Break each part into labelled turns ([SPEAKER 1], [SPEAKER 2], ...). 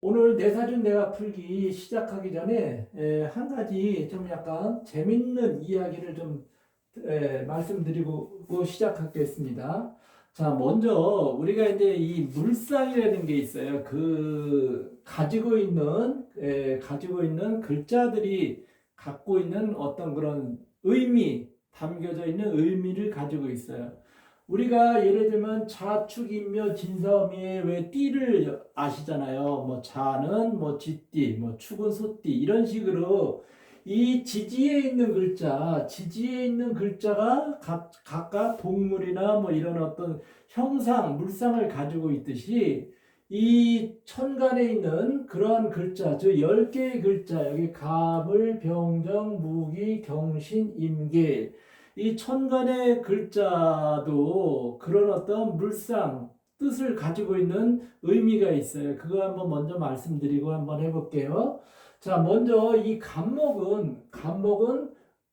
[SPEAKER 1] 오늘 내 사준 내가 풀기 시작하기 전에 한 가지 좀 약간 재밌는 이야기를 좀 말씀드리고 시작하겠습니다. 자, 먼저 우리가 이제 이 물상이라는 게 있어요. 그 가지고 있는 글자들이 갖고 있는 어떤 그런 의미, 담겨져 있는 의미를 가지고 있어요. 우리가 예를 들면 자축인묘 진사오미의 왜 띠를 아시잖아요. 뭐 자는 뭐 쥐띠, 뭐 축은 소띠 이런 식으로 이 지지에 있는 글자가 각각 동물이나 뭐 이런 어떤 형상, 물상을 가지고 있듯이 이 천간에 있는 그러한 글자, 저 10개의 글자, 여기 가물, 병정, 무기, 경신, 임계 이 천간의 글자도 그런 어떤 물상, 뜻을 가지고 있는 의미가 있어요. 그거 한번 먼저 말씀드리고 한번 해볼게요. 자, 먼저 이 간목은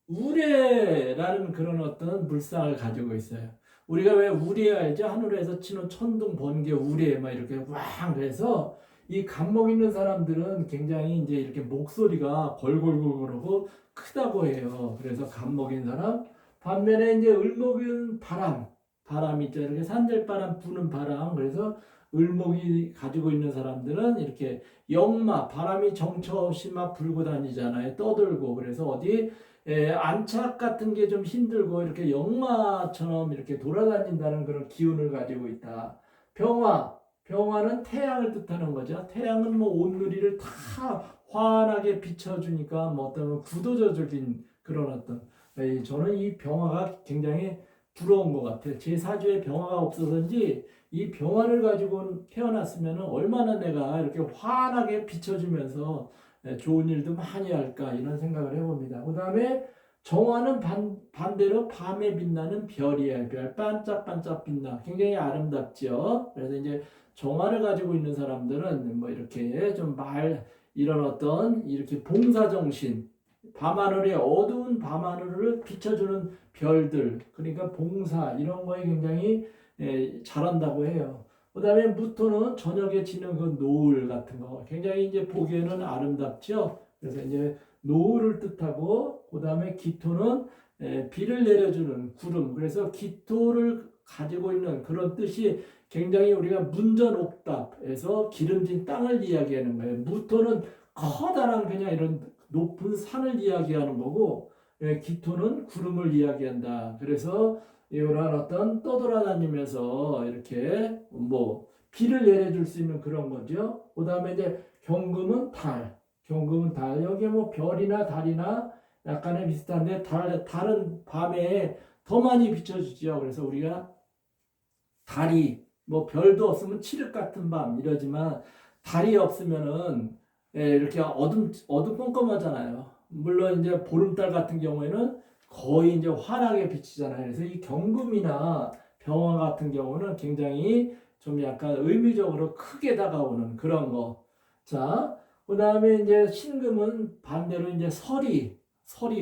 [SPEAKER 1] 우레라는 그런 어떤 물상을 가지고 있어요. 우리가 왜 우레 알죠? 하늘에서 치는 천둥, 번개, 우레 막 이렇게 왕 그래서 이 간목 있는 사람들은 굉장히 이제 이렇게 목소리가 걸걸걸걸하고 크다고 해요. 그래서 간목인 사람 반면에 이제 을목은 바람 있죠. 이렇게 산들바람 부는 바람. 그래서 을목이 가지고 있는 사람들은 이렇게 역마, 바람이 정처 없이 막 불고 다니잖아요. 떠들고. 그래서 어디 안착 같은 게 좀 힘들고 이렇게 역마처럼 이렇게 돌아다닌다는 그런 기운을 가지고 있다. 병화는 태양을 뜻하는 거죠. 태양은 뭐 온누리를 다 환하게 비춰주니까 뭐 어떤 구도적인 그런 어떤 저는 이 병화가 굉장히 부러운 것 같아요. 제 사주에 병화가 없어서인지 이 병화를 가지고 태어났으면 얼마나 내가 이렇게 환하게 비춰주면서 좋은 일도 많이 할까 이런 생각을 해봅니다. 그 다음에 정화는 반대로 밤에 빛나는 별이에요. 별 반짝반짝 빛나 굉장히 아름답죠. 그래서 이제 정화를 가지고 있는 사람들은 뭐 이렇게 좀 이런 어떤 이렇게 봉사정신 밤하늘에 어두운 밤하늘을 비춰주는 별들 그러니까 봉사 이런 거에 굉장히 잘한다고 해요. 그 다음에 무토는 저녁에 지는 그 노을 같은 거 굉장히 이제 보기에는 아름답죠. 그래서 이제 노을을 뜻하고 그 다음에 기토는 비를 내려주는 구름 그래서 기토를 가지고 있는 그런 뜻이 굉장히 우리가 문전옥답에서 기름진 땅을 이야기하는 거예요. 무토는 커다란 그냥 이런 높은 산을 이야기하는 거고 기토는 구름을 이야기한다. 그래서 이런 어떤 떠돌아다니면서 이렇게 뭐 비를 내려줄 수 있는 그런 거죠. 그 다음에 이제 경금은 달. 여기 뭐 별이나 달이나 약간의 비슷한데 달은 밤에 더 많이 비춰주죠. 그래서 우리가 달이 뭐 별도 없으면 칠흑 같은 밤 이러지만 달이 없으면은 이렇게 어둠컴컴하잖아요. 물론 이제 보름달 같은 경우에는 거의 이제 환하게 비치잖아요. 그래서 이 경금이나 병화 같은 경우는 굉장히 좀 약간 의미적으로 크게 다가오는 그런 거. 자, 그 다음에 이제 신금은 반대로 이제 설이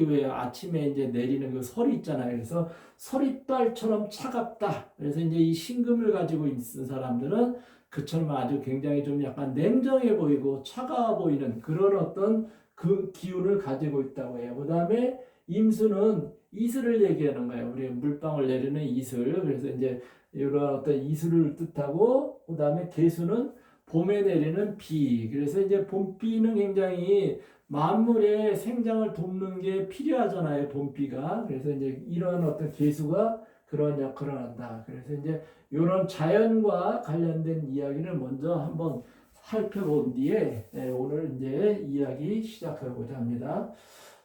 [SPEAKER 1] 왜 아침에 이제 내리는 그 설이 있잖아요. 그래서 서리빨처럼 차갑다. 그래서 이제 이 신금을 가지고 있는 사람들은 그처럼 아주 굉장히 좀 약간 냉정해 보이고 차가워 보이는 그런 어떤 그 기운을 가지고 있다고 해요. 그 다음에 임수는 이슬을 얘기하는 거예요. 우리 물방울 내리는 이슬. 그래서 이제 이런 어떤 이슬을 뜻하고, 그 다음에 개수는 봄에 내리는 비. 그래서 이제 봄비는 굉장히 만물의 생장을 돕는 게 필요하잖아요, 봄비가. 그래서 이제 이런 어떤 개수가 그런 역할을 한다. 그래서 이제 이런 자연과 관련된 이야기를 먼저 한번 살펴본 뒤에 오늘 이제 이야기 시작하고자 합니다.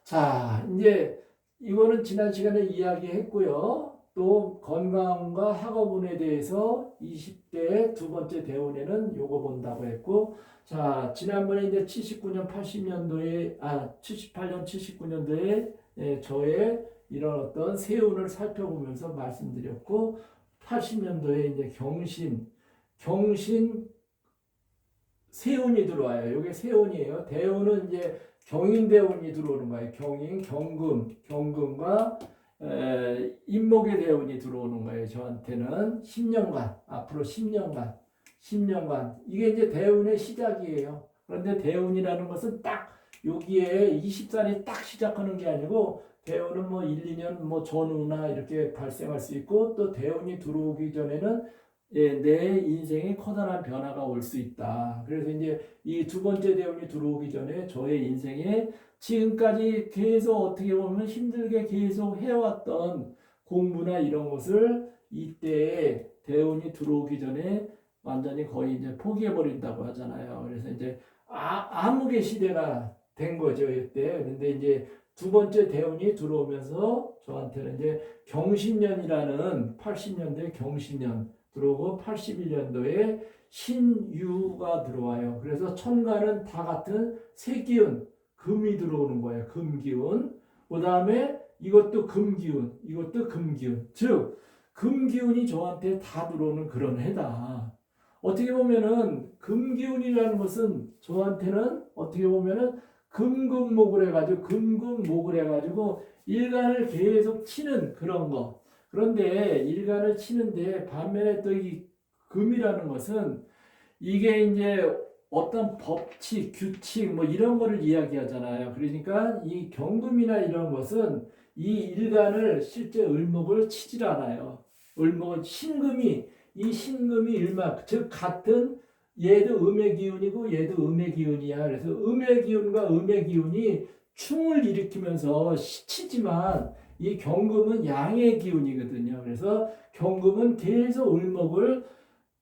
[SPEAKER 1] 자, 이제 이거는 지난 시간에 이야기했고요. 또 건강과 학업운에 대해서 20대 두 번째 대운에는 요거 본다고 했고, 자, 지난번에 이제 79년, 80년도에, 78년, 79년도에 저의 이런 어떤 세운을 살펴보면서 말씀드렸고, 80년도에 이제 경신 세운이 들어와요. 이게 세운이에요. 대운은 이제 경인대운이 들어오는 거예요. 경금과 임목의 대운이 들어오는 거예요. 저한테는 10년간, 앞으로 10년간 이게 이제 대운의 시작이에요. 그런데 대운이라는 것은 딱 여기에 20살이 딱 시작하는 게 아니고 대운은 뭐 1, 2년 뭐 전후나 이렇게 발생할 수 있고 또 대운이 들어오기 전에는 내 인생에 커다란 변화가 올 수 있다. 그래서 이제 이 두 번째 대운이 들어오기 전에 저의 인생에 지금까지 계속 어떻게 보면 힘들게 계속 해왔던 공부나 이런 것을 이때 대운이 들어오기 전에 완전히 거의 이제 포기해버린다고 하잖아요. 그래서 이제 암흑의 시대가 된 거죠, 이때. 근데 이제 두 번째 대운이 들어오면서 저한테는 이제 경신년이라는 80년대 경신년 들어오고 81년도에 신유가 들어와요. 그래서 천간은 다 같은 세기운, 금이 들어오는 거예요. 금기운. 그 다음에 이것도 금기운, 이것도 금기운. 즉, 금기운이 저한테 다 들어오는 그런 해다. 어떻게 보면은 금기운이라는 것은 저한테는 어떻게 보면은 금금목을 해가지고 금금목을 해가지고 일간을 계속 치는 그런 거. 그런데 일간을 치는데 반면에 또 이 금이라는 것은 이게 이제 어떤 법칙, 규칙 뭐 이런 거를 이야기하잖아요. 그러니까 이 경금이나 이런 것은 이 일간을 실제 을목을 치질 않아요. 을목은 신금이 이 신금이 일막 즉 같은 얘도 음의 기운이고 얘도 음의 기운이야. 그래서 음의 기운과 음의 기운이 충을 일으키면서 치지만 이 경금은 양의 기운이거든요. 그래서 경금은 계속 을목을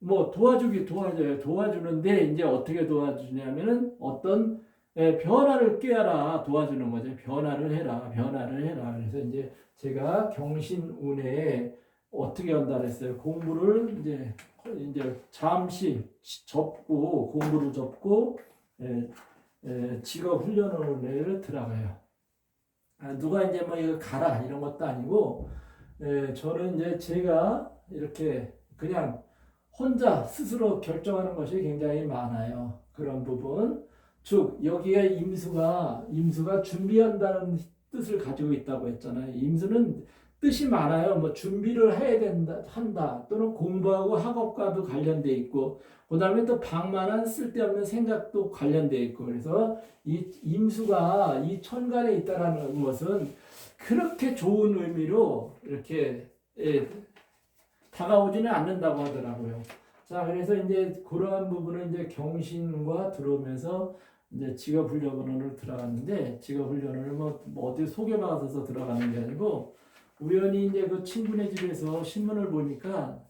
[SPEAKER 1] 뭐 도와주는데 이제 어떻게 도와주냐면은 어떤 변화를 꾀하라 도와주는 거죠. 변화를 해라. 그래서 이제 제가 경신운에 어떻게 한다 그랬어요. 공부를 이제 잠시 접고 공부를 접고 직업 훈련을 들어가요. 누가 이제 뭐 이거 가라 이런 것도 아니고 저는 이제 제가 이렇게 그냥 혼자 스스로 결정하는 것이 굉장히 많아요. 그런 부분. 즉 여기에 임수가 준비한다는 뜻을 가지고 있다고 했잖아요. 임수는 뜻이 많아요. 뭐 준비를 해야 한다. 또는 공부하고 학업과도 관련돼 있고, 그 다음에 또 방만한 쓸데없는 생각도 관련돼 있고, 그래서 이 임수가 이 천간에 있다라는 것은 그렇게 좋은 의미로 이렇게 다가오지는 않는다고 하더라고요. 자, 그래서 이제 그러한 부분은 이제 경신과 들어오면서 이제 직업훈련으로 들어갔는데, 직업훈련을 뭐 어디 소개받아서 들어가는 게 아니고, 우연히 이제 그 친구네 집에서 신문을 보니까,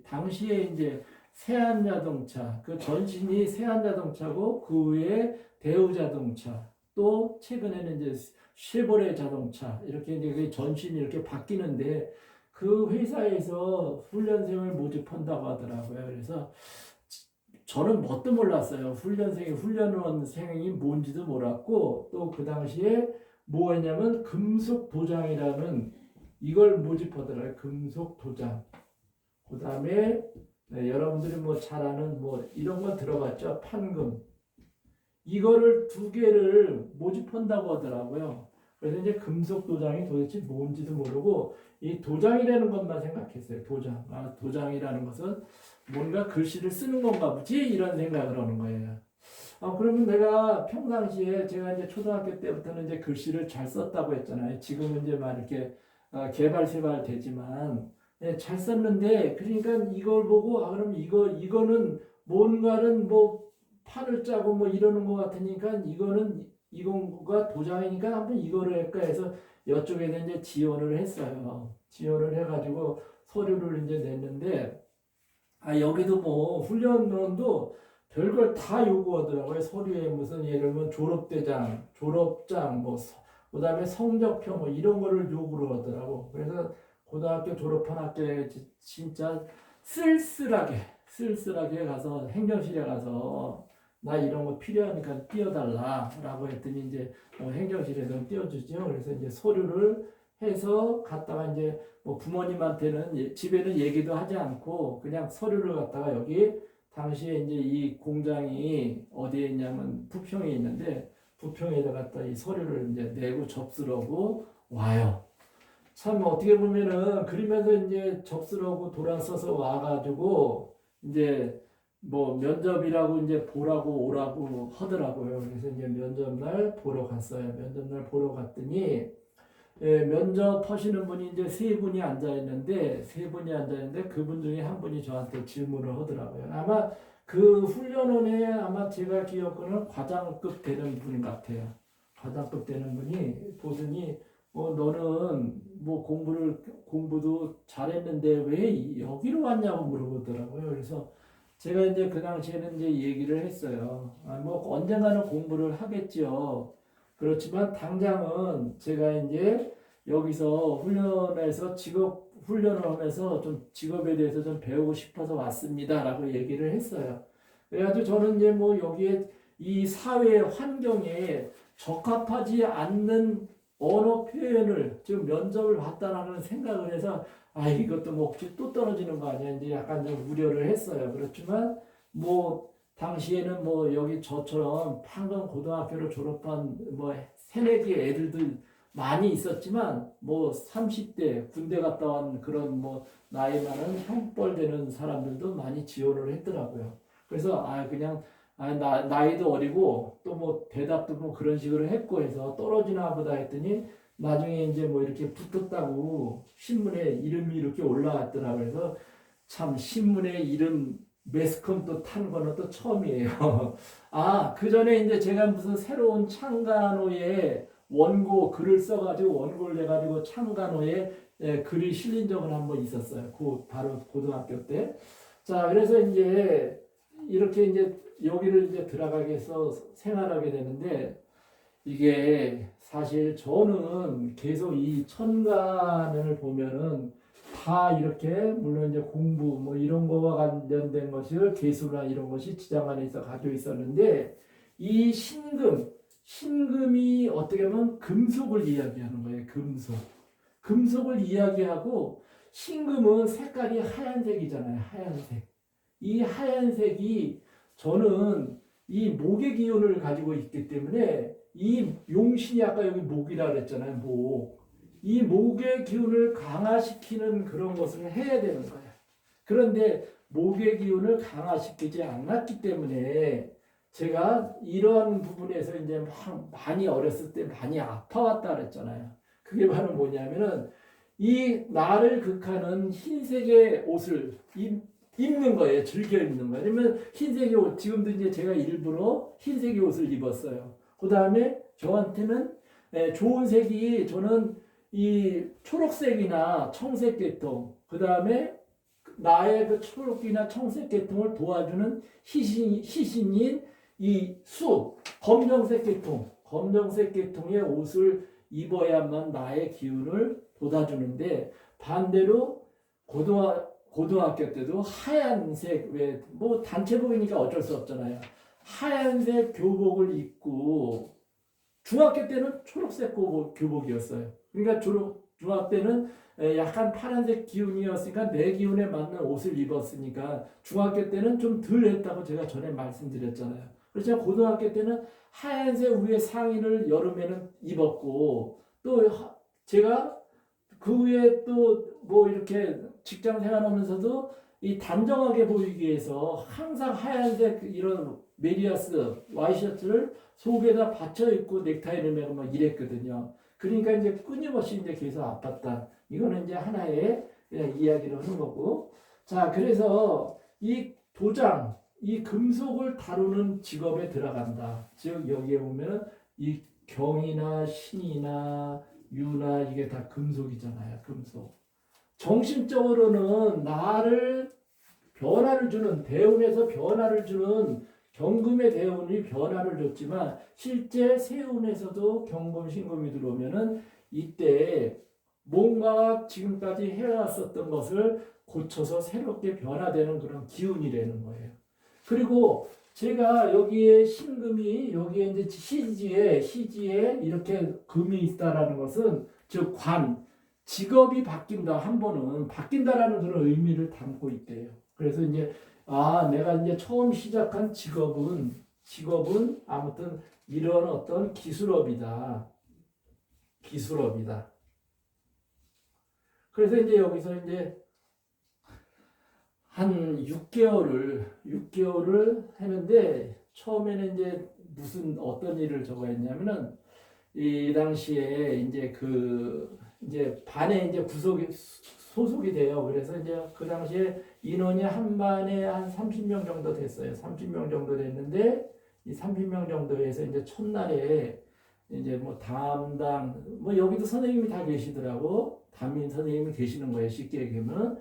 [SPEAKER 1] 당시에 이제 세안자동차, 그 전신이 세안자동차고, 그 외에 대우자동차, 또 최근에는 이제 쉐보레 자동차, 이렇게 이제 그 전신이 이렇게 바뀌는데, 그 회사에서 훈련생을 모집한다고 하더라고요. 그래서 저는 뭣도 몰랐어요. 훈련원생이 뭔지도 몰랐고 또 그 당시에 뭐였냐면 금속도장이라는 이걸 모집하더라고요. 금속도장. 그 다음에 여러분들이 뭐 잘 아는 뭐 이런 거 들어봤죠. 판금. 이거를 두 개를 모집한다고 하더라고요. 그래서 이제 금속도장이 도대체 뭔지도 모르고 이 도장이라는 것만 생각했어요. 도장. 도장이라는 것은 뭔가 글씨를 쓰는 건가 보지? 이런 생각을 하는 거예요. 그러면 내가 평상시에 제가 이제 초등학교 때부터는 이제 글씨를 잘 썼다고 했잖아요. 지금은 이제 막 이렇게 개발세발 되지만 잘 썼는데 그러니까 이걸 보고 그럼 이거는 뭔가는 뭐 판을 짜고 뭐 이러는 것 같으니까 이건가 도장이니까 한번 이거를 할까 해서 이쪽에서 이제 지원을 했어요. 지원을 해가지고 서류를 이제 냈는데 여기도 뭐 훈련원도 별걸 다 요구하더라고요. 서류에 무슨 예를 들면 졸업장 뭐 그다음에 성적표 뭐 이런 거를 요구를 하더라고. 그래서 고등학교 졸업한 학교에 진짜 쓸쓸하게 가서 행정실에 가서 나 이런 거 필요하니까 띄워달라라고 했더니 이제 행정실에서 띄워주죠. 그래서 이제 서류를 해서 갔다가 이제 뭐 부모님한테는 집에는 얘기도 하지 않고 그냥 서류를 갖다가 여기 당시에 이제 이 공장이 어디에 있냐면 부평에 있는데 부평에다 갖다 이 서류를 이제 내고 접수하고 와요. 참 어떻게 보면은 그러면서 이제 접수하고 돌아서서 와가지고 이제 뭐 면접이라고 이제 보라고 오라고 하더라고요. 그래서 이제 면접날 보러 갔어요. 면접날 보러 갔더니 면접하시는 분이 이제 세 분이 앉아 있는데 그분 중에 한 분이 저한테 질문을 하더라고요. 아마 그 훈련원에 아마 제가 기억하는 과장급 되는 분 같아요. 과장급 되는 분이 보더니 너는 뭐 공부도 잘했는데 왜 여기로 왔냐고 물어보더라고요. 그래서 제가 이제 그 당시에는 이제 얘기를 했어요. 뭐 언젠가는 공부를 하겠죠. 그렇지만 당장은 제가 이제 여기서 훈련해서 직업 훈련을 하면서 좀 직업에 대해서 좀 배우고 싶어서 왔습니다라고 얘기를 했어요. 그래가지고 저는 이제 뭐 여기에 이 사회 환경에 적합하지 않는 언어 표현을 지금 면접을 봤다라는 생각을 해서 이것도 뭐 혹시 또 떨어지는 거 아니야 이제 약간 좀 우려를 했어요. 그렇지만 뭐 당시에는 뭐 여기 저처럼 판검 고등학교를 졸업한 뭐 새내기 애들도 많이 있었지만 뭐 30대 군대 갔다 온 그런 뭐 나이 많은 형벌 되는 사람들도 많이 지원을 했더라고요. 그래서 그냥 나이도 어리고 또 뭐 대답도 뭐 그런 식으로 했고 해서 떨어지나 보다 했더니 나중에 이제 뭐 이렇게 붙었다고 신문에 이름이 이렇게 올라왔더라고요. 그래서 참 신문에 이름 매스컴 탄 거는 또 처음이에요. 그 전에 이제 제가 무슨 새로운 창간호에 원고 글을 써가지고 원고를 내가지고 창간호에 글이 실린 적은 한번 있었어요. 바로 고등학교 때. 자, 그래서 이제 이렇게 이제 여기를 이제 들어가게 해서 생활하게 되는데 이게 사실 저는 계속 이 천간을 보면은 다 이렇게 물론 이제 공부 뭐 이런 거와 관련된 것을 계수나 이런 것이 지장 안에 있어 가지고 있었는데 이 신금이 어떻게 보면 금속을 이야기하는 거예요. 금속을 이야기하고 신금은 색깔이 하얀색이잖아요. 하얀색. 이 하얀색이 저는 이 목의 기운을 가지고 있기 때문에 이 용신이 아까 여기 목이라 그랬잖아요. 이 목의 기운을 강화시키는 그런 것을 해야 되는 거예요. 그런데 목의 기운을 강화시키지 않았기 때문에 제가 이런 부분에서 이제 많이 어렸을 때 많이 아파왔다 그랬잖아요. 그게 바로 뭐냐면은 이 나를 극하는 흰색의 옷을 입는 거예요. 즐겨 입는 거예요. 그러면 흰색의 옷, 지금도 이제 제가 일부러 흰색의 옷을 입었어요. 그 다음에 저한테는 좋은 색이 저는 이 초록색이나 청색 계통, 그 다음에 나의 그 초록이나 청색 계통을 도와주는 희신인 이 검정색 계통의 옷을 입어야만 나의 기운을 돋아주는데 반대로 고등학교 때도 하얀색 뭐 단체복이니까 어쩔 수 없잖아요. 하얀색 교복을 입고 중학교 때는 초록색 교복이었어요. 그러니까 중학교 때는 약간 파란색 기운이었으니까 내 기운에 맞는 옷을 입었으니까 중학교 때는 좀 덜 했다고 제가 전에 말씀드렸잖아요. 그렇지만 고등학교 때는 하얀색 위에 상의를 여름에는 입었고 또 제가 그 후에 또 뭐 이렇게 직장 생활하면서도 이 단정하게 보이기 위해서 항상 하얀색 이런 메리아스 와이셔츠를 속에다 받쳐 입고 넥타이를 매고 막 이랬거든요. 그러니까 이제 끊임없이 이제 계속 아팠다. 이거는 이제 하나의 그냥 이야기를 하는 거고. 자, 그래서 이 도장, 이 금속을 다루는 직업에 들어간다. 즉 여기에 보면은 이 경이나 신이나 유나 이게 다 금속이잖아요. 금속. 정신적으로는 나를 변화를 주는 대운에서 변화를 주는 경금의 대운이 변화를 줬지만 실제 세운에서도 경금 신금이 들어오면은 이때 뭔가 지금까지 해왔었던 것을 고쳐서 새롭게 변화되는 그런 기운이라는 거예요. 그리고 제가 여기에 신금이 여기에 이제 시지에 이렇게 금이 있다라는 것은 즉 직업이 바뀐다 한 번은 바뀐다라는 그런 의미를 담고 있대요. 그래서 이제 내가 이제 처음 시작한 직업은 아무튼 이런 어떤 기술업이다. 그래서 이제 여기서 이제 한 6개월을 했는데 처음에는 이제 무슨 어떤 일을 저거 했냐면은 이 당시에 이제 이제 반에 이제 소속이 돼요. 그래서 이제 그 당시에 인원이 한 반에 한 30명 정도 됐어요. 30명 정도 됐는데 이 30명 정도에서 이제 첫날에 이제 뭐 담당 뭐 여기도 선생님이 다 계시더라고. 담임 선생님이 계시는 거예요. 쉽게 얘기하면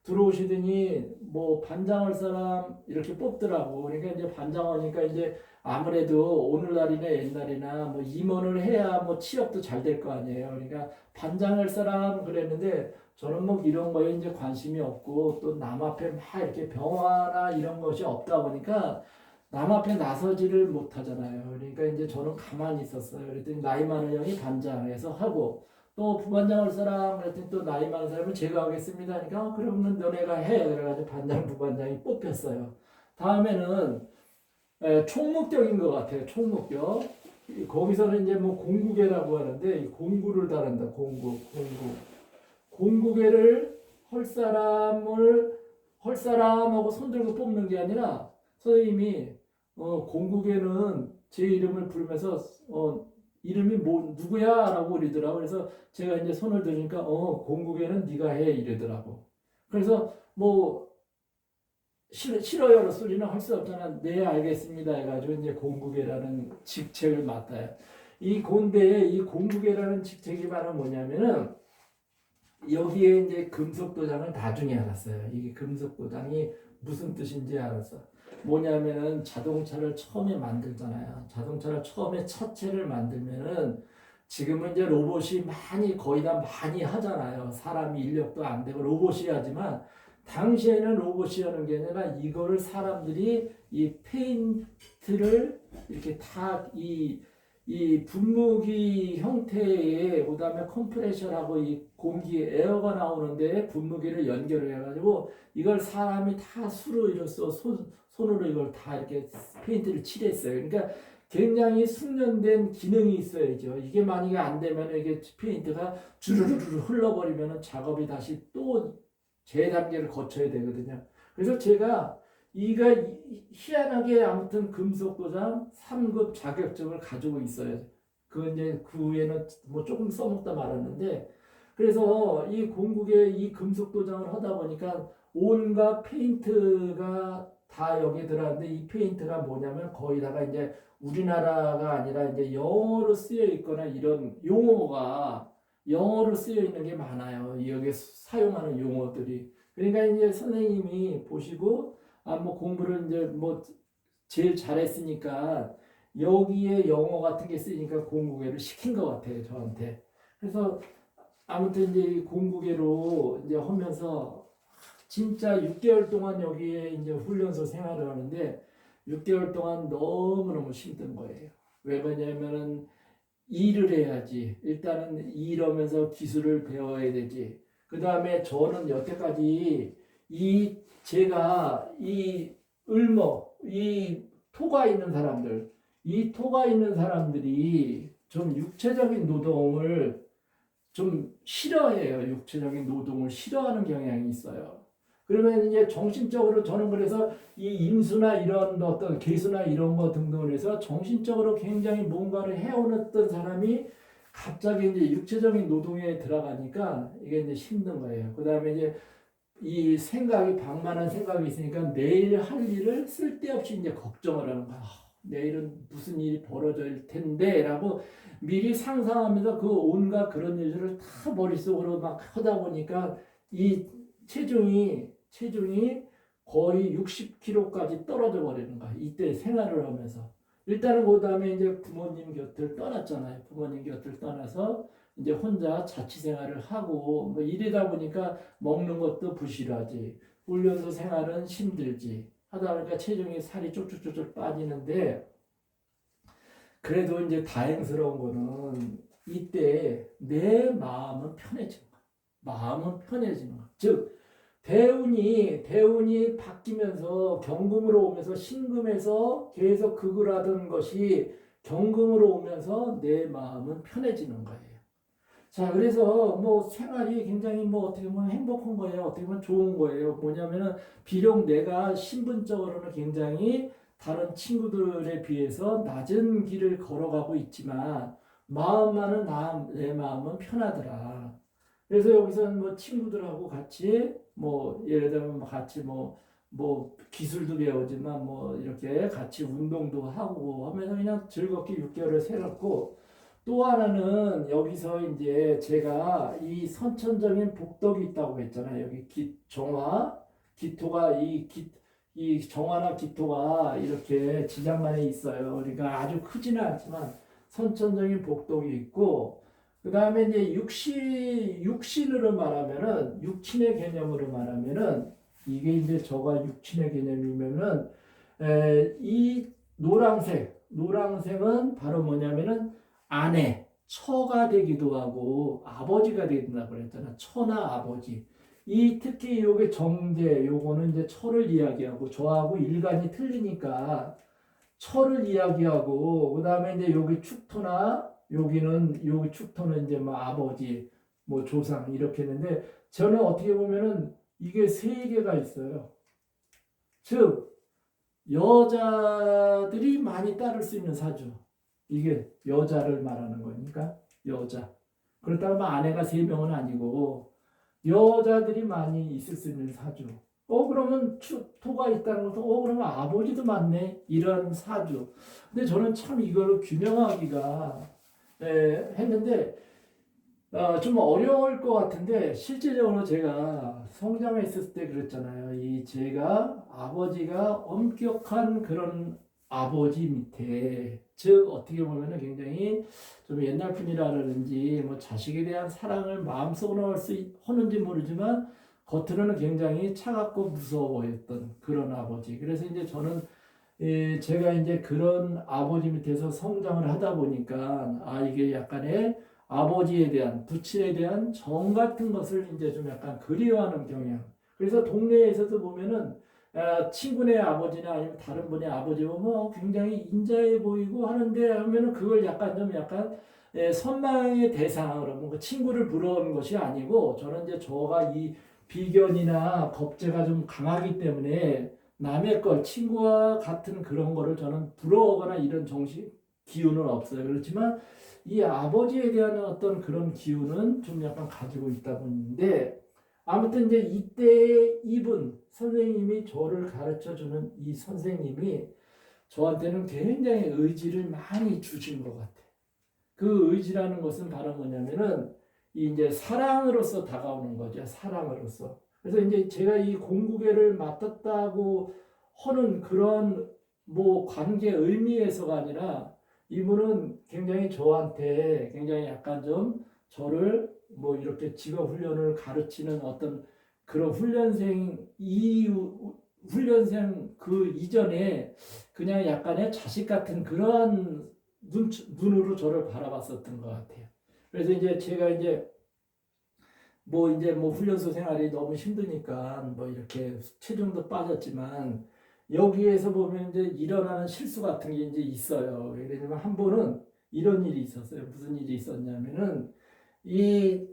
[SPEAKER 1] 들어오시더니 뭐 반장할 사람 이렇게 뽑더라고. 그러니까 이제 반장하니까 이제 아무래도 오늘날이나 옛날이나 뭐 임원을 해야 뭐 취업도 잘 될 거 아니에요. 그러니까 반장할 사람 그랬는데 저는 뭐 이런 거에 이제 관심이 없고 또 남 앞에 막 이렇게 병화나 이런 것이 없다 보니까 남 앞에 나서지를 못하잖아요. 그러니까 이제 저는 가만히 있었어요. 그랬더니 나이 많은 형이 반장해서 하고 또 부반장 할 사람 그랬더니 또 나이 많은 사람은 제가 하겠습니다. 그러니까 그러면 너네가 해. 그래가지고 반장 부반장이 뽑혔어요. 다음에는 총무격인 것 같아요. 총무격. 거기서는 이제 뭐 공구계라고 하는데 이 공구를 다룬다. 공구계를 할 사람하고 손들고 뽑는 게 아니라 선생님이 공구계는 제 이름을 부르면서 이름이 뭐 누구야라고 그러더라고. 그래서 제가 이제 손을 드니까 공구계는 네가 해 이러더라고. 그래서 뭐 싫어요로 소리는 할 수 없잖아. 네 알겠습니다 해가지고 이제 공구계라는 직책을 맡아요. 이 곤대에 이 공구계라는 직책이 바로 뭐냐면은 여기에 이제 금속도장을 나중에 알았어요. 이게 금속도장이 무슨 뜻인지 알았어. 뭐냐면은 자동차를 처음에 만들잖아요. 자동차를 처음에 차체를 만들면은 지금은 이제 로봇이 거의 다 많이 하잖아요. 사람이 인력도 안 되고 로봇이 하지만 당시에는 로봇이 하는 게 아니라 이거를 사람들이 이 페인트를 이렇게 이 분무기 형태의 그다음에 컴프레셔하고 이 공기 에어가 나오는데 분무기를 연결을 해가지고 이걸 사람이 다 수로 이로써 손으로 이걸 다 이렇게 페인트를 칠했어요. 그러니까 굉장히 숙련된 기능이 있어야죠. 이게 만약에 안 되면 이게 페인트가 주르르르 흘러버리면 작업이 다시 또 재단계를 거쳐야 되거든요. 그래서 제가 이가 희한하게 아무튼 금속도장 3급 자격증을 가지고 있어요. 그 이제 그 후에는 뭐 조금 써먹다 말았는데 그래서 이 공국의 이 금속도장을 하다 보니까 온갖 페인트가 다 여기 들어왔는데 이 페인트가 뭐냐면 거의 다가 이제 우리나라가 아니라 이제 영어로 쓰여 있거나 이런 용어가 영어로 쓰여 있는 게 많아요. 여기 사용하는 용어들이. 그러니까 이제 선생님이 보시고 뭐 공부를 이제 뭐 제일 잘했으니까 여기에 영어 같은 게 쓰니까 공부계를 시킨 것 같아요, 저한테. 그래서 아무튼 이제 공부계로 이제 하면서 진짜 6개월 동안 여기에 이제 훈련소 생활을 하는데 6개월 동안 너무너무 힘든 거예요. 왜 그러냐면은 일을 해야지. 일단은 일하면서 기술을 배워야 되지. 그 다음에 저는 여태까지 제가 이 토가 있는 사람들, 이 토가 있는 사람들이 좀 육체적인 노동을 좀 싫어해요. 육체적인 노동을 싫어하는 경향이 있어요. 그러면 이제 정신적으로 저는 그래서 이 임수나 이런 어떤 개수나 이런 거 등등을 해서 정신적으로 굉장히 뭔가를 해오던 사람이 갑자기 이제 육체적인 노동에 들어가니까 이게 이제 힘든 거예요. 그 다음에 이제 이 생각이 방만한 생각이 있으니까 내일 할 일을 쓸데없이 이제 걱정을 하는 거야. 내일은 무슨 일이 벌어질 텐데라고 미리 상상하면서 그 온갖 그런 일들을 다 머릿속으로 막 하다 보니까 이 체중이 거의 60kg까지 떨어져 버리는 거야. 이때 생활을 하면서. 일단은 그 다음에 이제 부모님 곁을 떠났잖아요. 부모님 곁을 떠나서 이제 혼자 자취 생활을 하고 뭐 이러다 보니까 먹는 것도 부실하지. 훈련소 생활은 힘들지. 하다 보니까 체중이 살이 쭉쭉쭉쭉 빠지는데 그래도 이제 다행스러운 거는 이때 내 마음은 편해지는 거야. 마음은 편해지는 거야. 즉 대운이 바뀌면서 경금으로 오면서 신금에서 계속 극을 하던 것이 경금으로 오면서 내 마음은 편해지는 거예요. 자, 그래서 뭐 생활이 굉장히 뭐 어떻게 보면 행복한 거예요. 어떻게 보면 좋은 거예요. 뭐냐면은 비록 내가 신분적으로는 굉장히 다른 친구들에 비해서 낮은 길을 걸어가고 있지만 마음만은 내 마음은 편하더라. 그래서 여기서는 뭐 친구들하고 같이 뭐 예를 들면 뭐 같이 뭐 기술도 배우지만 뭐 이렇게 같이 운동도 하고 하면서 그냥 즐겁게 6개월을 살았고 또 하나는 여기서 이제 제가 이 선천적인 복덕이 있다고 했잖아요. 여기 정화, 기토가 이 정화나 기토가 이렇게 지장간에 있어요. 그러니까 아주 크지는 않지만 선천적인 복덕이 있고 그 다음에 이제 육신으로 말하면은 육친의 개념으로 말하면은 이게 이제 저가 육친의 개념이면은 이 노란색은 바로 뭐냐면은 아내, 처가 되기도 하고 아버지가 된다고 그랬잖아. 처나 아버지. 이 특히 요게 정제, 요거는 이제 처를 이야기하고 저하고 일간이 틀리니까 처를 이야기하고 그다음에 이제 여기 축토나 여기 축토는 이제 뭐 아버지, 뭐 조상 이렇게 했는데 저는 어떻게 보면은 이게 세 개가 있어요. 즉 여자들이 많이 따를 수 있는 사주. 이게 여자를 말하는 거니까 여자. 그렇다면 아내가 3명은 아니고 여자들이 많이 있을 수 있는 사주. 그러면 토가 있다는 것은 그러면 아버지도 많네. 이런 사주. 근데 저는 참 이걸 규명하기가 했는데 좀 어려울 것 같은데 실제적으로 제가 성장에 있었을 때 그랬잖아요. 제가 아버지가 엄격한 그런 아버지 밑에 즉 어떻게 보면은 굉장히 좀 옛날 분이라든지 뭐 자식에 대한 사랑을 마음속으로 하는지 모르지만 겉으로는 굉장히 차갑고 무서워 보였던 그런 아버지. 그래서 이제 저는 제가 이제 그런 아버지 밑에서 성장을 하다 보니까 이게 약간의 아버지에 대한 부친에 대한 정 같은 것을 이제 좀 약간 그리워하는 경향. 그래서 동네에서도 보면은 친구네 아버지나 아니면 다른 분의 아버지 보면 굉장히 인자해 보이고 하는데 하면은 그걸 약간 선망의 대상으로 뭔가 친구를 부러워하는 것이 아니고 저는 이제 저가 이 비견이나 겁재가 좀 강하기 때문에 남의 걸 친구와 같은 그런 거를 저는 부러워하거나 이런 정신 기운은 없어요. 그렇지만 이 아버지에 대한 어떤 그런 기운은 좀 약간 가지고 있다 보는데 아무튼 이제 이때 이분 선생님이 저를 가르쳐 주는 이 선생님이 저한테는 굉장히 의지를 많이 주신 것 같아요. 그 의지라는 것은 바로 뭐냐면은 이제 사랑으로서 다가오는 거죠. 사랑으로서. 그래서 이제 제가 이 공구계를 맡았다고 하는 그런 뭐 관계 의미에서가 아니라 이분은 굉장히 저한테 굉장히 약간 좀 저를 뭐 이렇게 직업 훈련을 가르치는 어떤 그런 훈련생 그 이전에 그냥 약간의 자식 같은 그런 눈으로 저를 바라봤었던 것 같아요. 그래서 이제 제가 이제 뭐 훈련소 생활이 너무 힘드니까 뭐 이렇게 체중도 빠졌지만 여기에서 보면 이제 일어나는 실수 같은 게 이제 있어요. 왜냐면 한 번은 이런 일이 있었어요. 무슨 일이 있었냐면은 이,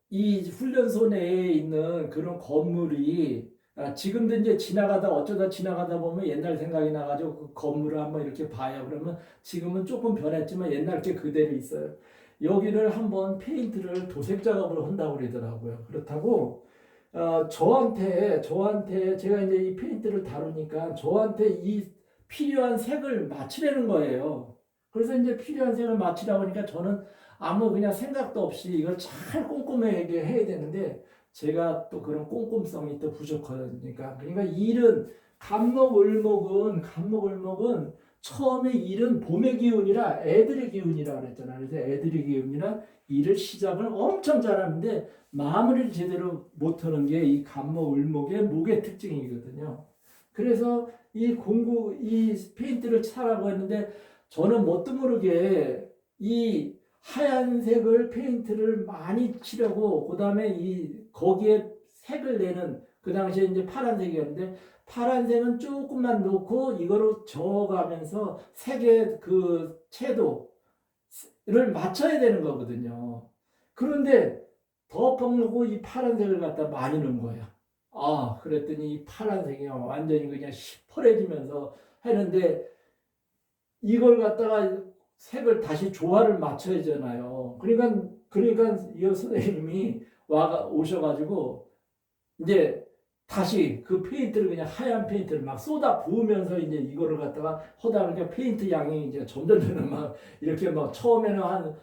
[SPEAKER 1] 이 훈련소 내에 있는 그런 건물이 지금도 이제 어쩌다 지나가다 보면 옛날 생각이 나가지고 그 건물을 한번 이렇게 봐요. 그러면 지금은 조금 변했지만 옛날 게 그대로 있어요. 여기를 한번 페인트를 도색 작업을 한다고 그러더라고요. 그렇다고 저한테 제가 이제 이 페인트를 다루니까 저한테 이 필요한 색을 맞추려는 거예요. 그래서 이제 필요한 색을 맞추다 보니까 저는 아무 그냥 생각도 없이 이걸 잘 꼼꼼하게 해야 되는데 제가 또 그런 꼼꼼성이 또 부족하니까 그러니까 일은 간목을목은 처음에 일은 봄의 기운이라 애들의 기운이라 그랬잖아요. 그래서 애들의 기운이라 일을 시작을 엄청 잘하는데 마무리를 제대로 못하는 게 이 간목을목의 목의 특징이거든요. 그래서 이 페인트를 차라고 했는데 저는 뭣도 모르게 이 하얀색을 페인트를 많이 칠하고 그다음에 거기에 색을 내는 그 당시에 이제 파란색이었는데 파란색은 조금만 놓고 이거로 저어가면서 색의 그 채도를 맞춰야 되는 거거든요. 그런데 덮어놓고 이 파란색을 갖다 많이 넣은 거야. 아, 그랬더니 이 파란색이 완전히 그냥 시퍼래지면서 했는데 이걸 갖다가 색을 다시 조화를 맞춰야 되잖아요. 그러니까 이 선생님이 오셔가지고 이제 다시 그 페인트를 그냥 하얀 페인트를 막 쏟아 부으면서 이제 이거를 갖다가 하다 보니까 페인트 양이 이제 점점 막 이렇게 막 처음에는 한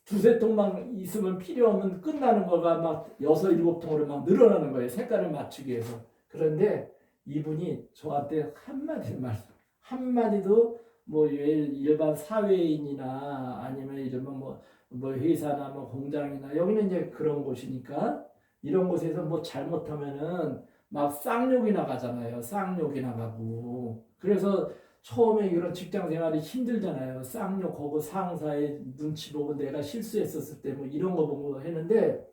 [SPEAKER 1] 두세 통만 있으면 필요 없는 끝나는 거가 막 여섯 일곱 통으로 막 늘어나는 거예요. 색깔을 맞추기 위해서. 그런데 이분이 저한테 한마디도 뭐 일반 사회인이나 아니면 이러면 뭐 회사나 뭐 공장이나 여기는 이제 그런 곳이니까 이런 곳에서 뭐 잘못하면은 막 쌍욕이 나가잖아요. 쌍욕이 나가고. 그래서 처음에 이런 직장 생활이 힘들잖아요. 쌍욕하고 상사의 눈치 보고 내가 실수했었을 때 뭐 이런 거 보고 했는데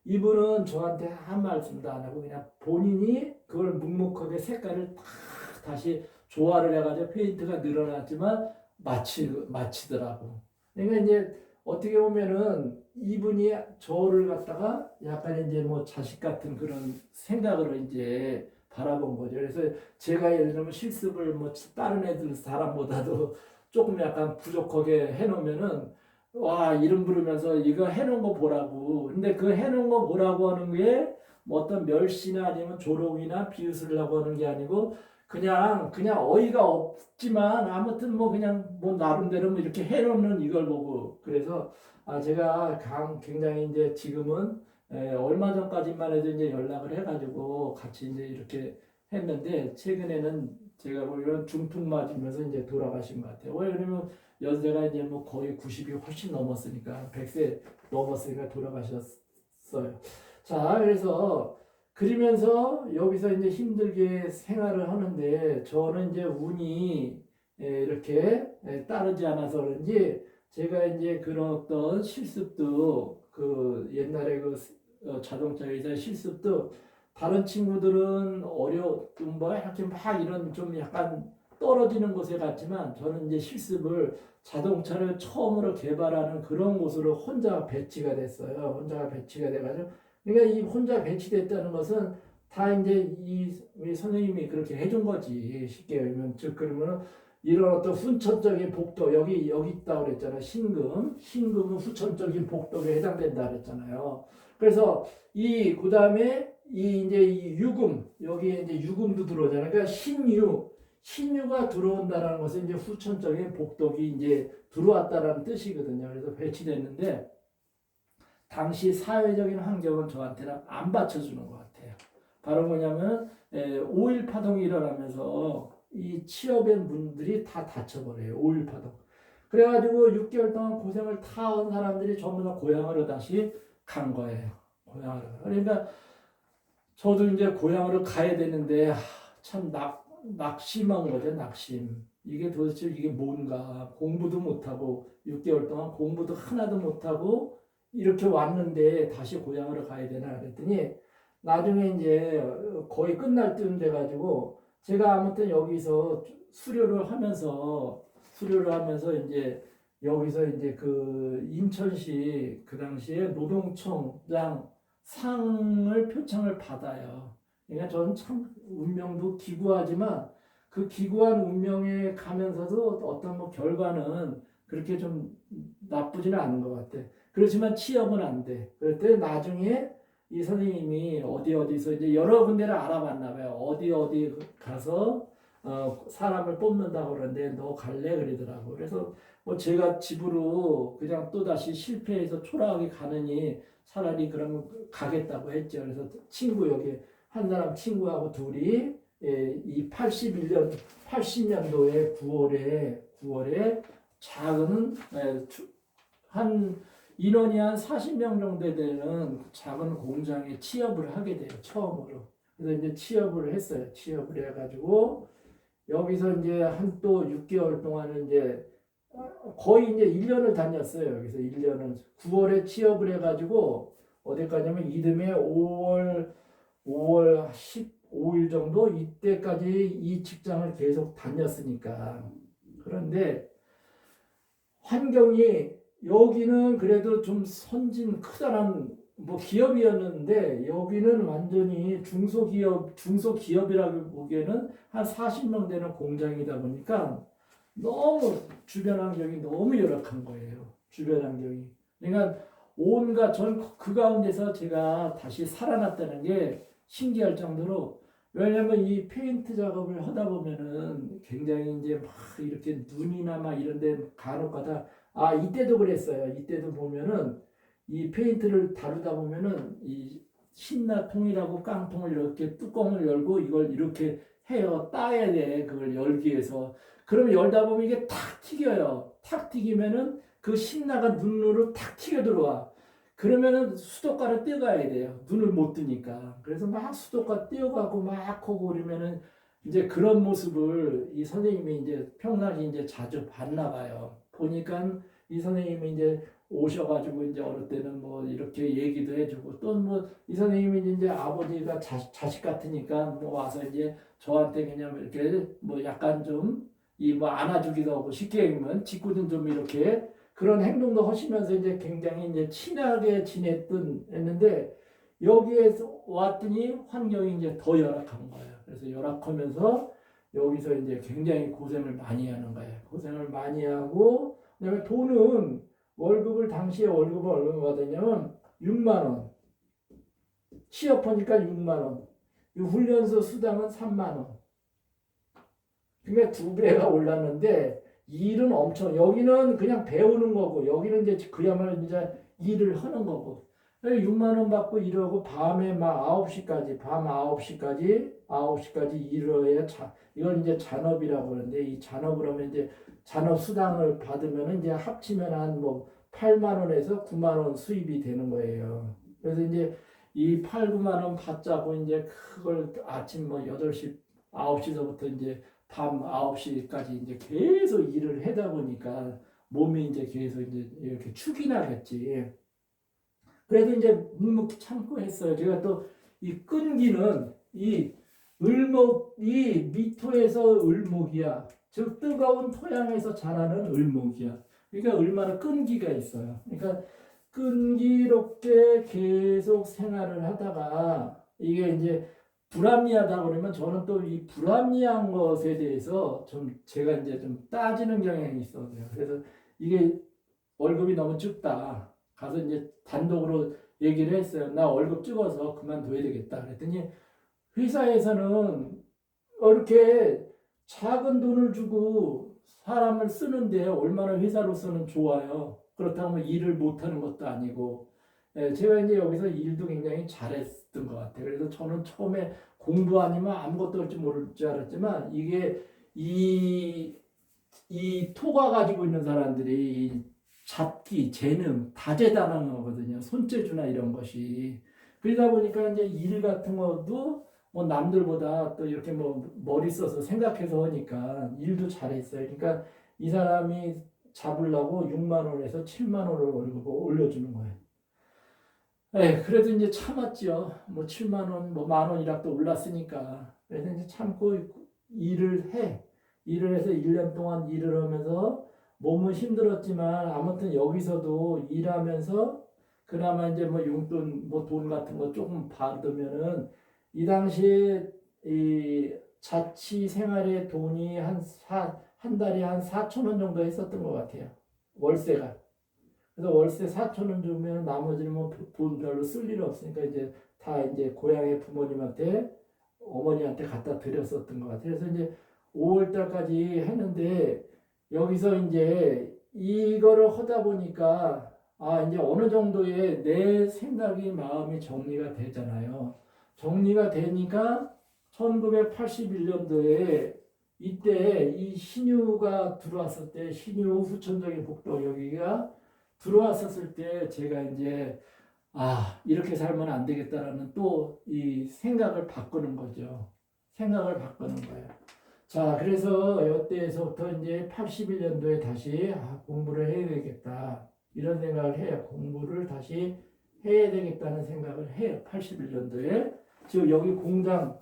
[SPEAKER 1] 이분은 저한테 한 말씀도 안 하고 그냥 본인이 그걸 묵묵하게 색깔을 딱 다시 조화를 해가지고 페인트가 늘어났지만 마치더라고. 그러니까 이제 어떻게 보면은 이분이 저를 갖다가 약간 이제 뭐 자식 같은 그런 생각으로 이제 바라본 거죠. 그래서 제가 예를 들면 실습을 뭐 다른 애들 사람보다도 조금 약간 부족하게 해놓으면은 와 이름 부르면서 이거 해놓은 거 보라고. 근데 그 해놓은 거 보라고 하는 게 뭐 어떤 멸시나 아니면 조롱이나 비웃으려고 하는 게 아니고 그냥 어이가 없지만 아무튼 뭐 그냥 뭐 나름대로 뭐 이렇게 해놓는 이걸 보고 그래서 제가 굉장히 이제 지금은 얼마 전까지만 해도 이제 연락을 해가지고 같이 이제 이렇게 했는데 최근에는 제가 보기로는 중풍 맞으면서 이제 돌아가신 것 같아요. 왜냐면 연세가 이제 뭐 거의 90이 훨씬 넘었으니까 100세 넘었으니까 돌아가셨어요. 자, 그래서 그러면서 여기서 이제 힘들게 생활을 하는데 저는 이제 운이 이렇게 따르지 않아서 그런지 제가 이제 그런 어떤 실습도 그 옛날에 그 자동차 회사 실습도 다른 친구들은 뭐 이렇게 막 이런 좀 약간 떨어지는 곳에 갔지만 저는 이제 실습을 자동차를 처음으로 개발하는 그런 곳으로 혼자 배치가 됐어요. 혼자가 배치가 돼가지고 그러니까 이 혼자 배치됐다는 것은 다 이제 우리 선생님이 그렇게 해준 거지. 쉽게 얘기하면 즉 그러면 이런 어떤 후천적인 복덕 여기 있다 그랬잖아요. 신금은 후천적인 복덕에 해당된다 그랬잖아요. 그래서 이 그다음에 이 유금 여기에 이제 유금도 들어오잖아요. 그러니까 신유가 들어온다라는 것은 이제 후천적인 복덕이 이제 들어왔다라는 뜻이거든요. 그래서 배치됐는데 당시 사회적인 환경은 저한테는 안 받쳐주는 것 같아요. 바로 뭐냐면 5.1 파동이 일어나면서 이 취업의 문들이 다 닫혀버려요. 5.1 파동. 그래가지고 6개월 동안 고생을 다 한 사람들이 전부 다 고향으로 다시 간 거예요. 고향으로. 그러니까 저도 이제 고향으로 가야 되는데 참 낙심한 거죠. 낙심. 이게 도대체 이게 뭔가 공부도 못하고 6개월 동안 공부도 하나도 못하고 이렇게 왔는데 다시 고향으로 가야 되나 그랬더니 나중에 이제 거의 끝날 쯤 돼가지고 제가 아무튼 여기서 수료를 하면서 이제 여기서 이제 그 인천시 그 당시에 노동청장 표창을 받아요. 그러니까 저는 참 운명도 기구하지만 그 기구한 운명에 가면서도 어떤 뭐 결과는 그렇게 좀 나쁘지는 않은 것 같아. 그렇지만 취업은 안 돼. 그럴 때 나중에 이 선생님이 어디서 이제 여러 군데를 알아봤나 봐요. 어디 가서 사람을 뽑는다고 그러는데 너 갈래? 그러더라고. 그래서 뭐 제가 집으로 그냥 또다시 실패해서 초라하게 가느니 차라리 그러면 가겠다고 했죠. 그래서 여기 한 사람 친구하고 둘이 이 80년도에 9월에 작은 한 인원이 한 40명 정도 되는 작은 공장에 취업을 하게 돼요. 처음으로. 그래서 이제 취업을 했어요. 취업을 해가지고 여기서 이제 한 또 6개월 동안은 이제 거의 이제 1년을 다녔어요. 여기서 1년을 9월에 취업을 해가지고 어디까지냐면 이듬해 5월 15일 정도 이때까지 이 직장을 계속 다녔으니까. 그런데 환경이 여기는 그래도 좀 선진 크다란 뭐 기업이었는데 여기는 완전히 중소기업이라고 보기에는 한 40명 되는 공장이다 보니까 너무 주변 환경이 너무 열악한 거예요. 주변 환경이. 그러니까 온갖 전 그 가운데서 제가 다시 살아났다는 게 신기할 정도로 왜냐면 이 페인트 작업을 하다 보면은 굉장히 이제 막 이렇게 눈이나 막 이런 데 간혹가다 이때도 그랬어요. 이때도 보면은 이 페인트를 다루다 보면은 이 신나통이라고 깡통을 이렇게 뚜껑을 열고 이걸 이렇게 해요. 따야 돼. 그걸 열기 위해서. 그러면 열다 보면 이게 탁 튀겨요. 탁 튀기면은 그 신나가 눈으로 탁 튀겨 들어와. 그러면은 수도가를 떼가야 돼요. 눈을 못 뜨니까. 그래서 막 수도가 떼어가고 막 하고 그러면은 이제 그런 모습을 이 선생님이 이제 평상시 이제 자주 봤나 봐요. 보니까 이 선생님이 이제 오셔가지고 이제 어릴 때는 뭐 이렇게 얘기도 해주고 또 뭐 이 선생님이 이제 아버지가 자식 같으니까 뭐 와서 이제 저한테 그냥 이렇게 뭐 약간 좀 이 뭐 안아주기도 하고 쉽게 얘기하면 짓궂은 좀 이렇게 그런 행동도 하시면서 이제 굉장히 이제 친하게 지냈던 했는데 여기에서 왔더니 환경이 이제 더 열악한 거예요. 그래서 열악하면서 여기서 이제 굉장히 고생을 많이 하는 거예요. 고생을 많이 하고 그다음에 돈은 월급을 당시에 월급을 얼마 받았냐면 6만 원. 취업하니까 6만 원. 훈련소 수당은 3만 원. 그러니까 두 배가 올랐는데 일은 엄청 여기는 그냥 배우는 거고 여기는 이제 그야말로 이제 일을 하는 거고 6만 원 받고 일하고 밤에 막 9시까지 밤 9시까지 일을 해야 이걸 이제 잔업이라고 그러는데 이 잔업을 하면 이제 잔업 수당을 받으면 이제 합치면 한 뭐 8만 원에서 9만 원 수입이 되는 거예요. 그래서 이제 이 8, 9만 원 받자고 이제 그걸 아침 뭐 8시 9시서부터 이제 밤 9시까지 이제 계속 일을 하다 보니까 몸이 이제 계속 이제 이렇게 축이 나겠지. 그래도 이제 묵묵히 참고 했어요. 제가 또 이 끈기는 이 을목이 미토에서 을목이야. 즉 뜨거운 토양에서 자라는 을목이야. 그러니까 얼마나 끈기가 있어요. 그러니까 끈기롭게 계속 생활을 하다가 이게 이제 불합리하다 그러면 저는 또 이 불합리한 것에 대해서 좀 제가 이제 좀 따지는 경향이 있어요. 그래서 이게 월급이 너무 적다. 가서 이제 단독으로 얘기를 했어요. 나 월급 찍어서 그만둬야 되겠다. 그랬더니 회사에서는 이렇게 작은 돈을 주고 사람을 쓰는데 얼마나 회사로서는 좋아요. 그렇다고 일을 못하는 것도 아니고 제가 이제 여기서 일도 굉장히 잘했던 것 같아요. 그래서 저는 처음에 공부 아니면 아무것도 할 줄 모를 줄 알았지만 이게 이 토가 가지고 있는 사람들이 잡기, 재능, 다재다능한 거거든요. 손재주나 이런 것이. 그러다 보니까 이제 일 같은 것도 뭐 남들보다 또 이렇게 뭐 머리 써서 생각해서 하니까 일도 잘했어요. 그러니까 이 사람이 잡으려고 6만 원에서 7만 원을 월급을 올려주는 거예요. 그래도 이제 참았죠. 뭐 7만 원, 뭐 만 원이라도 올랐으니까. 그래서 이제 참고 일을 해. 일을 해서 1년 동안 일을 하면서 몸은 힘들었지만 아무튼 여기서도 일하면서 그나마 이제 뭐 용돈, 뭐 돈 같은 거 조금 받으면은 이 당시에 이 자취 생활의 돈이 한 달에 한 4천 원 정도 했었던 것 같아요. 월세가. 그래서 월세 4천 원 주면 나머지는 뭐 돈 별로 쓸 일 없으니까 이제 다 이제 고향의 부모님한테 어머니한테 갖다 드렸었던 것 같아요. 그래서 이제 5월 달까지 했는데 여기서 이제 이거를 하다 보니까 이제 어느 정도의 내 생각이 마음이 정리가 되잖아요. 정리가 되니까 1981년도에 이때 이 신유가 들어왔을 때 신유 후천적인 복도 여기가 들어왔었을 때 제가 이제 이렇게 살면 안 되겠다라는 또 이 생각을 바꾸는 거죠. 생각을 바꾸는 거예요. 자, 그래서 이때에서부터 이제 81년도에 다시 공부를 해야 되겠다. 이런 생각을 해요. 공부를 다시 해야 되겠다는 생각을 해요. 81년도에. 즉 여기 공장을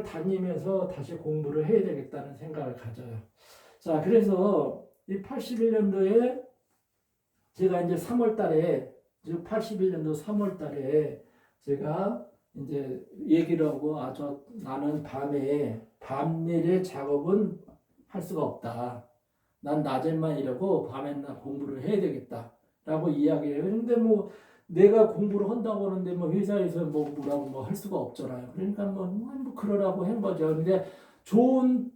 [SPEAKER 1] 다니면서 다시 공부를 해야 되겠다는 생각을 가져요. 자, 그래서 이 81년도에 제가 이제 3월 달에, 즉 81년도 3월 달에 제가 이제 얘기를 하고, 나는 밤 내내 작업은 할 수가 없다. 난 낮에만 일하고 밤엔 나 공부를 해야 되겠다. 라고 이야기해요. 그런데 뭐 내가 공부를 한다고 하는데 뭐 회사에서 뭐라고 뭐 할 수가 없잖아요. 그러니까 뭐 그러라고 한 거죠. 근데 좋은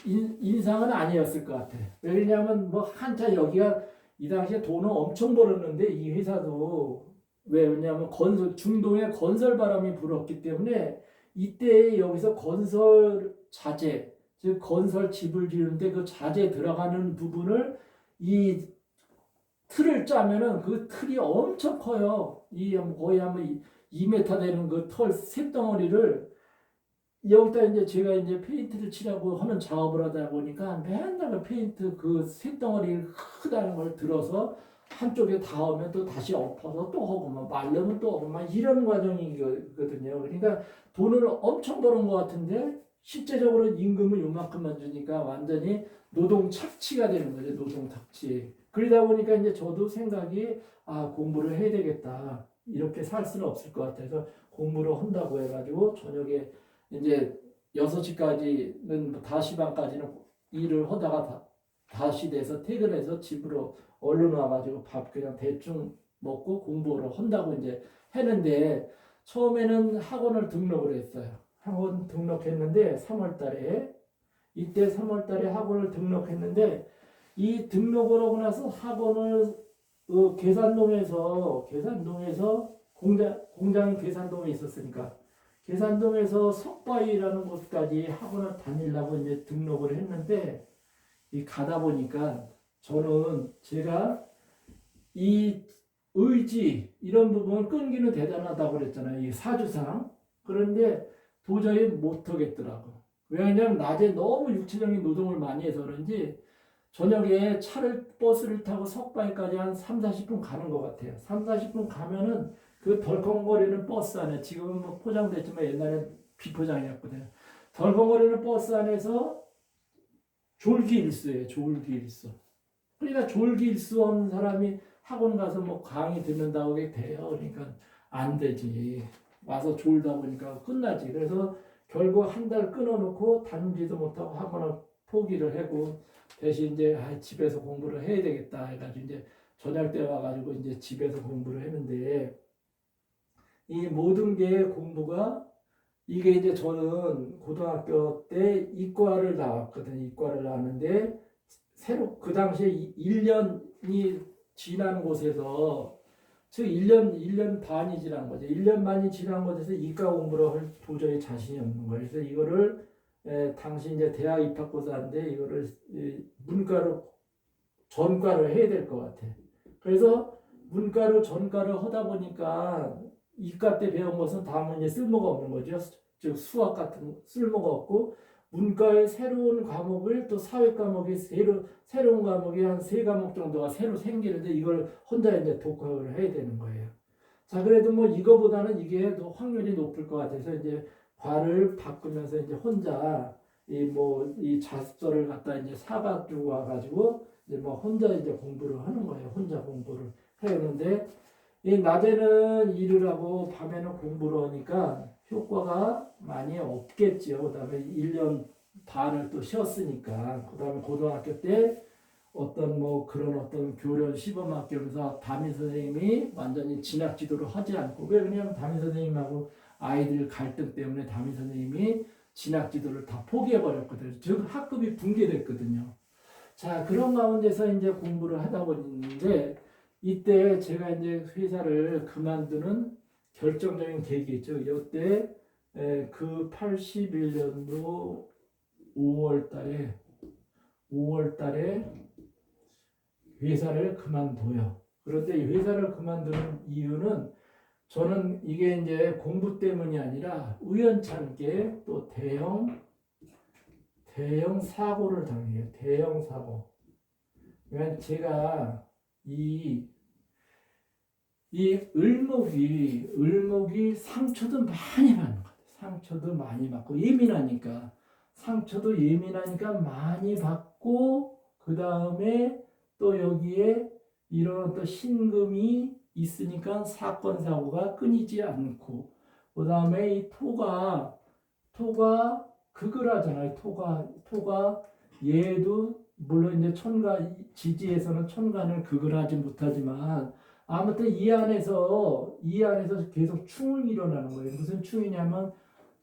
[SPEAKER 1] 인상은 아니었을 것 같아. 왜냐하면 뭐 한참 여기가 이 당시에 돈을 엄청 벌었는데 이 회사도 왜냐하면 중동에 건설 바람이 불었기 때문에 이때 여기서 건설 자재 즉 건설 집을 지는데 그 자재 들어가는 부분을 이 틀을 짜면은 그 틀이 엄청 커요. 이 거의 한 2m 되는 그 털 쇳덩어리를 여기다 이제 제가 이제 페인트를 칠하고 하는 작업을 하다 보니까 맨날 그 페인트 그 쇳덩어리 크다는 걸 들어서 한쪽에 닿으면 또 다시 엎어서 또 하고 막 말르면 또 하고 막 이런 과정이거든요. 그러니까 돈을 엄청 버는 것 같은데 실제적으로 임금을 요만큼만 주니까 완전히 노동 착취가 되는 거죠. 노동 착취. 그러다 보니까 이제 저도 생각이 공부를 해야 되겠다. 이렇게 살 수는 없을 것 같아서 공부를 한다고 해가지고 저녁에 이제 6시까지는 5시 반까지는 일을 하다가 다시 돼서 퇴근해서 집으로 얼른 와가지고 밥 그냥 대충 먹고 공부를 한다고 이제 했는데 처음에는 학원을 등록을 했어요. 학원 등록했는데 3월 달에 이때 3월 달에 학원을 등록했는데 이 등록을 하고 나서 학원을 계산동에서 공장이 계산동에 있었으니까 계산동에서 석바위라는 곳까지 학원을 다니려고 이제 등록을 했는데 이 가다 보니까 저는 제가 이 의지 이런 부분을 끈기는 대단하다고 그랬잖아요. 이 사주상. 그런데 도저히 못하겠더라고. 왜냐하면 낮에 너무 육체적인 노동을 많이 해서 그런지 저녁에 버스를 타고 석바위까지 한 3, 40분 가는 것 같아요. 3, 40분 가면은 그 덜컹거리는 버스 안에 지금은 뭐 포장됐지만 옛날에 비포장이었거든요. 덜컹거리는 버스 안에서 졸기일수예요. 졸기일수. 그러니까 졸기일수 한 사람이 학원 가서 뭐 강의 듣는다고 돼요. 그러니까 안 되지. 와서 졸다 보니까 끝나지. 그래서 결국 한 달 끊어놓고 다니지도 못하고 학원을 포기를 하고 대신 이제 집에서 공부를 해야 되겠다 해가지고 이제 저녁 때 와가지고 이제 집에서 공부를 했는데 이 모든 게 공부가 이게 이제 저는 고등학교 때 이과를 나왔거든요. 이과를 나왔는데 새로 그 당시에 1년이 지난 곳에서 즉 1년 반이 지난 거죠. 1년 반이 지난 곳에서 이과 공부를 할 도저히 자신이 없는 거예요. 그래서 이거를 당시 이제 대학 입학고사인데 이거를 문과로 전과를 해야 될 것 같아. 그래서 문과로 전과를 하다 보니까 이과 때 배운 것은 다음은 이제 쓸모가 없는 거죠. 즉 수학 같은 쓸모가 없고 문과의 새로운 과목을 또 사회 과목이 새로운 과목이 한 3과목 정도가 새로 생기는데 이걸 혼자 이제 독학을 해야 되는 거예요. 자, 그래도 뭐 이거보다는 이게 더 확률이 높을 것 같아서 이제 과를 바꾸면서 이제 혼자 이 자습서를 갖다 이제 사가지고 와가지고 이제 뭐 혼자 이제 공부를 하는 거예요. 혼자 공부를 해오는데 이 낮에는 일을 하고 밤에는 공부를 하니까 효과가 많이 없겠지요. 그다음에 1년 반을 또 쉬었으니까. 그다음에 고등학교 때 그런 교련 시범 학교면서 담임 선생님이 완전히 진학 지도를 하지 않고 왜 그냥 담임 선생님하고 아이들 갈등 때문에 담임 선생님이 진학 지도를 다 포기해 버렸거든요. 즉 학급이 붕괴됐거든요. 자, 그런 가운데서 이제 공부를 하다 보는데 이때 제가 이제 회사를 그만두는 결정적인 계기죠. 이때 그 81년도 5월 달에 회사를 그만둬요. 그런데 이 회사를 그만두는 이유는 저는 이게 이제 공부 때문이 아니라 우연찮게 또 대형 사고를 당해요. 대형 사고. 그러니까 제가 이 을목이 상처도 많이 받는 것 같아요. 상처도 많이 받고 예민하니까 많이 받고 그 다음에 또 여기에 이런 또 신금이 있으니까 사건 사고가 끊이지 않고, 그 다음에 이 토가 극을 하잖아요. 토가 얘도 물론 이제 지지에서는 천간을 극을 하지 못하지만 아무튼 이 안에서 계속 충이 일어나는 거예요. 무슨 충이냐면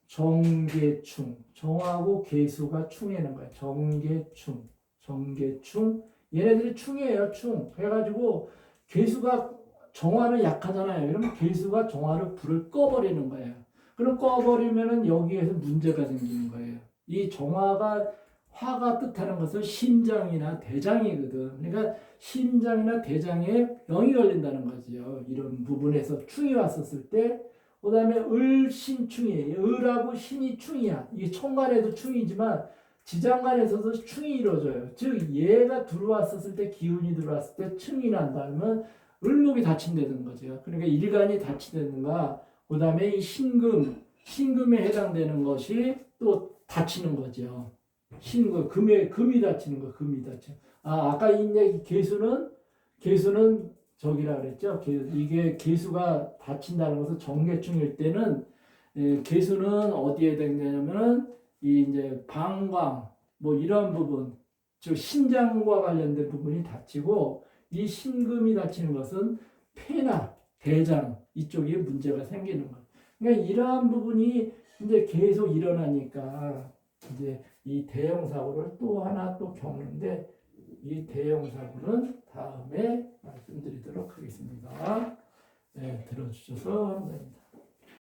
[SPEAKER 1] 정계충, 정하고 계수가 충이는 거예요. 정계충. 얘네들이 충이에요, 충. 그래가지고 계수가 정화는 약하잖아요. 그러면 계수가 정화를 불을 꺼버리는 거예요. 그럼 꺼버리면은 여기에서 문제가 생기는 거예요. 이 정화가 화가 뜻하는 것은 심장이나 대장이거든. 그러니까 심장이나 대장에 병이 걸린다는 거죠. 이런 부분에서 충이 왔었을 때, 그 다음에 을신충이에요. 을하고 신이 충이야. 이게 천간에도 충이지만 지장간에서도 충이 이루어져요. 즉 얘가 들어왔었을 때 기운이 들어왔을 때 충이 난다면 을목이 다친다는 거죠. 그러니까 일간이 다친다든가 그 다음에 이 신금에 해당되는 것이 또 다치는 거죠. 금이 다치는 거, 금이 다쳐. 아까 이제 개수는 저기라 그랬죠. 이게 개수가 다친다는 것은 정계충일 때는 개수는 어디에 되냐면은 이 이제 방광 뭐 이런 부분, 즉 신장과 관련된 부분이 다치고 이 신금이 다치는 것은 폐나 대장 이쪽에 문제가 생기는 거예요. 그러니까 이러한 부분이 이제 계속 일어나니까 이제 이 대형 사고를 또 하나 또 겪는데 이 대형 사고는 다음에 말씀드리도록 하겠습니다. 네, 들어주셔서 감사합니다.